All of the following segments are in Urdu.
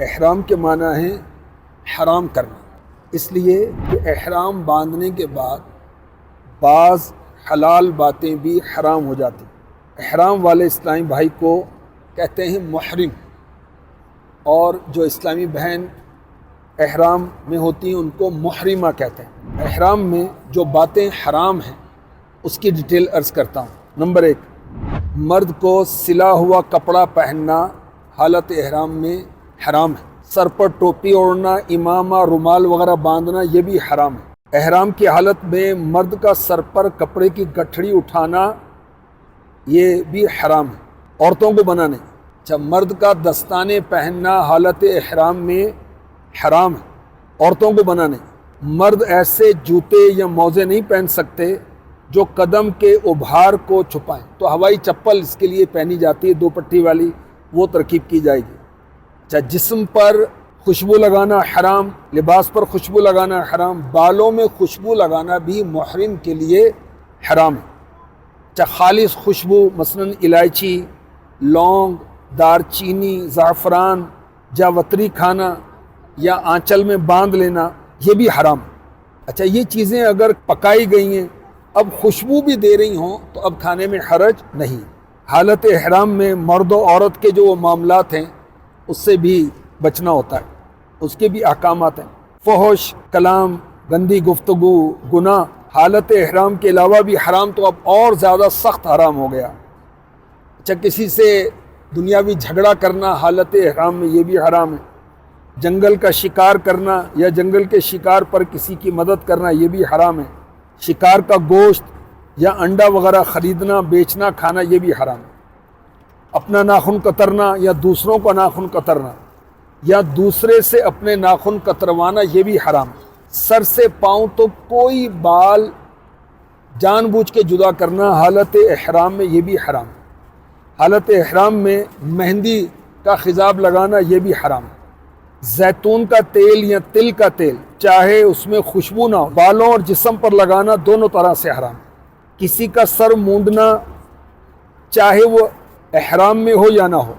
احرام کے معنی ہے حرام کرنا، اس لیے کہ احرام باندھنے کے بعد بعض حلال باتیں بھی حرام ہو جاتی۔ احرام والے اسلامی بھائی کو کہتے ہیں محرم، اور جو اسلامی بہن احرام میں ہوتی ہیں ان کو محرمہ کہتے ہیں۔ احرام میں جو باتیں حرام ہیں اس کی ڈیٹیل عرض کرتا ہوں۔ نمبر 1، مرد کو سلا ہوا کپڑا پہننا حالت احرام میں حرام ہے۔ سر پر ٹوپی اوڑھنا، امامہ، رومال وغیرہ باندھنا یہ بھی حرام ہے۔ احرام کی حالت میں مرد کا سر پر کپڑے کی گٹھڑی اٹھانا یہ بھی حرام ہے، عورتوں کو منع نہیں۔ جب مرد کا دستانے پہننا حالت احرام میں حرام ہے، عورتوں کو منع نہیں۔ مرد ایسے جوتے یا موزے نہیں پہن سکتے جو قدم کے ابھار کو چھپائیں، تو ہوائی چپل اس کے لیے پہنی جاتی ہے 2 پٹی والی، وہ ترکیب کی جائے گی۔ جسم پر خوشبو لگانا حرام، لباس پر خوشبو لگانا حرام، بالوں میں خوشبو لگانا بھی محرم کے لیے حرام ہے۔ خالص خوشبو مثلا الائچی، لونگ، دار چینی، زعفران، جاوتری کھانا یا آنچل میں باندھ لینا یہ بھی حرام ہے۔ یہ چیزیں اگر پکائی گئی ہیں اب خوشبو بھی دے رہی ہوں تو اب کھانے میں حرج نہیں۔ حالت احرام میں مرد و عورت کے جو وہ معاملات ہیں اس سے بھی بچنا ہوتا ہے، اس کے بھی احکامات ہیں۔ فحش کلام، گندی گفتگو، گناہ حالت احرام کے علاوہ بھی حرام، تو اب اور زیادہ سخت حرام ہو گیا۔ کسی سے دنیاوی جھگڑا کرنا حالت احرام میں یہ بھی حرام ہے۔ جنگل کا شکار کرنا یا جنگل کے شکار پر کسی کی مدد کرنا یہ بھی حرام ہے۔ شکار کا گوشت یا انڈا وغیرہ خریدنا، بیچنا، کھانا یہ بھی حرام ہے۔ اپنا ناخن کترنا یا دوسروں کا ناخن کترنا یا دوسرے سے اپنے ناخن کتروانا یہ بھی حرام ہے۔ سر سے پاؤں تو کوئی بال جان بوجھ کے جدا کرنا حالت احرام میں یہ بھی حرام ہے۔ حالت احرام میں مہندی کا خضاب لگانا یہ بھی حرام ہے۔ زیتون کا تیل یا تل کا تیل چاہے اس میں خوشبو نہ ہو، بالوں اور جسم پر لگانا دونوں طرح سے حرام ہے۔ کسی کا سر مونڈنا چاہے وہ احرام میں ہو یا نہ ہو۔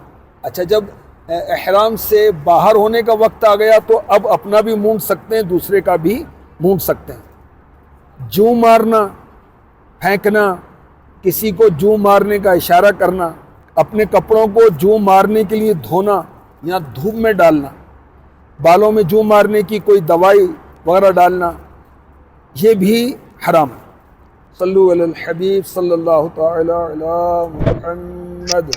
جب احرام سے باہر ہونے کا وقت آ گیا تو اب اپنا بھی مونڈ سکتے ہیں، دوسرے کا بھی مونڈ سکتے ہیں۔ جو مارنا، پھینکنا، کسی کو جو مارنے کا اشارہ کرنا، اپنے کپڑوں کو جو مارنے کے لیے دھونا یا دھوپ میں ڈالنا، بالوں میں جو مارنے کی کوئی دوائی وغیرہ ڈالنا یہ بھی حرام ہے۔ صلو علی الحبیب صلی اللہ تعالی علی محمد۔